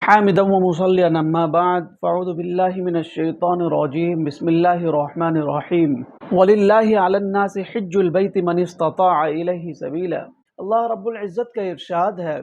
حامدا ومصليا أما بعد فأعوذ بالله من الشيطان الرجيم بسم الله الرحمن الرحيم ولله على الناس حج البيت من استطاع إليه سبيلا۔ اللہ رب العزت کا ارشاد ہے،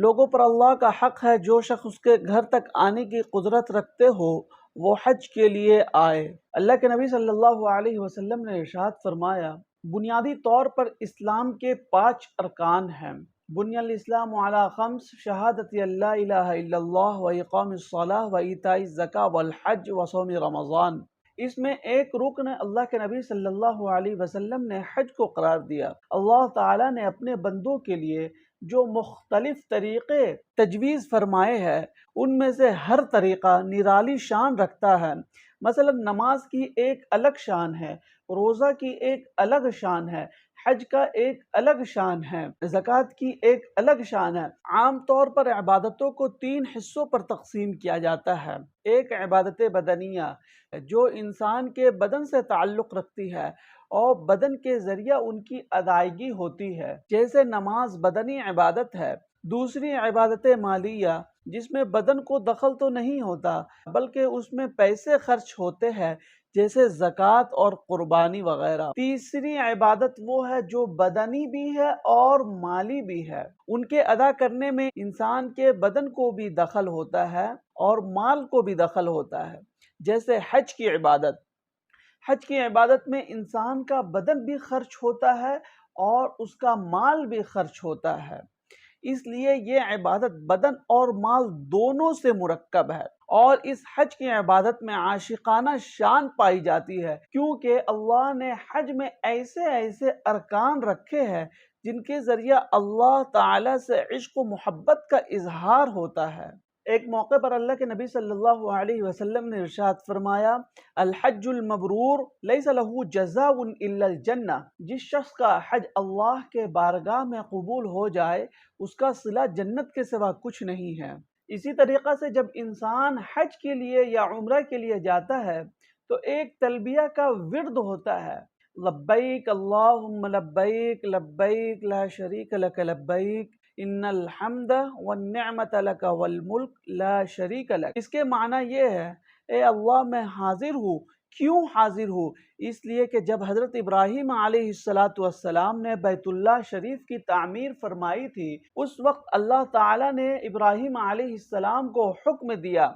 لوگوں پر اللہ کا حق ہے جو شخص اس کے گھر تک آنے کی قدرت رکھتے ہو وہ حج کے لیے آئے۔ اللہ کے نبی صلی اللہ علیہ وسلم نے ارشاد فرمایا، بنیادی طور پر اسلام کے 5 ارکان ہیں۔ بنی الاسلام علی خمس، شہادت اللہ الہ الا اللہ و اقام الصلاۃ و ایتاء الزکاۃ والحج و صوم رمضان۔ اس میں ایک رکن اللہ کے نبی صلی اللہ علیہ وسلم نے حج کو قرار دیا۔ اللہ تعالیٰ نے اپنے بندوں کے لیے جو مختلف طریقے تجویز فرمائے ہیں ان میں سے ہر طریقہ نرالی شان رکھتا ہے۔ مثلا نماز کی ایک الگ شان ہے، روزہ کی ایک الگ شان ہے، حج کا ایک الگ شان ہے، زکوٰۃ کی ایک الگ شان ہے۔ عام طور پر عبادتوں کو 3 حصوں پر تقسیم کیا جاتا ہے۔ ایک عبادت بدنیہ جو انسان کے بدن سے تعلق رکھتی ہے اور بدن کے ذریعہ ان کی ادائیگی ہوتی ہے، جیسے نماز بدنی عبادت ہے۔ دوسری عبادت مالیہ جس میں بدن کو دخل تو نہیں ہوتا بلکہ اس میں پیسے خرچ ہوتے ہیں، جیسے زکوٰۃ اور قربانی وغیرہ۔ تیسری عبادت وہ ہے جو بدنی بھی ہے اور مالی بھی ہے، ان کے ادا کرنے میں انسان کے بدن کو بھی دخل ہوتا ہے اور مال کو بھی دخل ہوتا ہے، جیسے حج کی عبادت۔ حج کی عبادت میں انسان کا بدن بھی خرچ ہوتا ہے اور اس کا مال بھی خرچ ہوتا ہے، اس لیے یہ عبادت بدن اور مال دونوں سے مرکب ہے۔ اور اس حج کی عبادت میں عاشقانہ شان پائی جاتی ہے، کیونکہ اللہ نے حج میں ایسے ایسے ارکان رکھے ہیں جن کے ذریعہ اللہ تعالیٰ سے عشق و محبت کا اظہار ہوتا ہے۔ ایک موقع پر اللہ کے نبی صلی اللہ علیہ وسلم نے ارشاد فرمایا، الحج المبرور لیس لہ جزاء الا الجنہ۔ جس شخص کا حج اللہ کے بارگاہ میں قبول ہو جائے اس کا صلہ جنت کے سوا کچھ نہیں ہے۔ اسی طریقہ سے جب انسان حج کے لیے یا عمرہ کے لیے جاتا ہے تو ایک تلبیہ کا ورد ہوتا ہے، لبیک اللہم لبیک لبیک لا شریک لک لبیک ان الحمد والنعمت لک والملک لا شریک لک۔ اس کے معنی یہ ہے، اے اللہ میں حاضر ہوں۔ کیوں حاضر ہوں؟ اس لیے کہ جب حضرت ابراہیم علیہ السلام نے بیت اللہ شریف کی تعمیر فرمائی تھی اس وقت اللہ تعالیٰ نے ابراہیم علیہ السلام کو حکم دیا،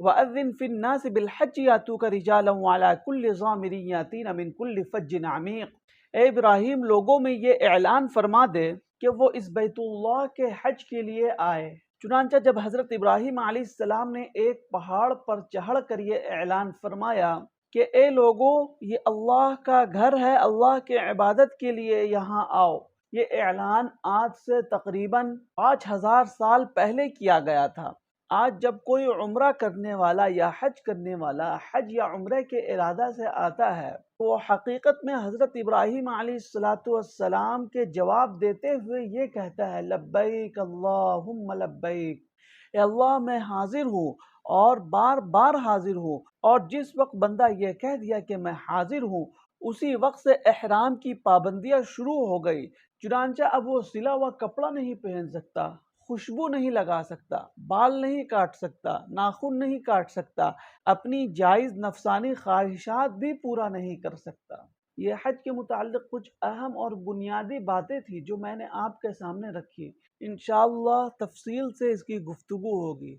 وَأَذِّن فِي النَّاسِ بِالْحَجِّ يَأْتُوكَ رِجَالًا وَعَلَىٰ كُلِّ ضَامِرٍ يَأْتِينَ مِنْ كُلِّ فَجٍّ عَمِيقٍ۔ اے ابراہیم لوگوں میں یہ اعلان فرما دے کہ وہ اس بیت اللہ کے حج کے لیے آئے۔ چنانچہ جب حضرت ابراہیم علیہ السلام نے ایک پہاڑ پر چڑھ کر یہ اعلان فرمایا کہ اے لوگو یہ اللہ کا گھر ہے، اللہ کے عبادت کے لیے یہاں آؤ، یہ اعلان آج سے تقریباً 5000 سال پہلے کیا گیا تھا۔ آج جب کوئی عمرہ کرنے والا یا حج کرنے والا حج یا عمرے کے ارادہ سے آتا ہے وہ حقیقت میں حضرت ابراہیم علیہ السلام کے جواب دیتے ہوئے یہ کہتا ہے، لبیک اللہم لبیک، اے اللہ میں حاضر ہوں اور بار بار حاضر ہوں۔ اور جس وقت بندہ یہ کہہ دیا کہ میں حاضر ہوں اسی وقت سے احرام کی پابندیاں شروع ہو گئی، چنانچہ اب وہ سلا ہوا کپڑا نہیں پہن سکتا، خوشبو نہیں لگا سکتا، بال نہیں کاٹ سکتا، ناخن نہیں کاٹ سکتا، اپنی جائز نفسانی خواہشات بھی پورا نہیں کر سکتا۔ یہ حج کے متعلق کچھ اہم اور بنیادی باتیں تھی جو میں نے آپ کے سامنے رکھی۔ انشاءاللہ تفصیل سے اس کی گفتگو ہوگی۔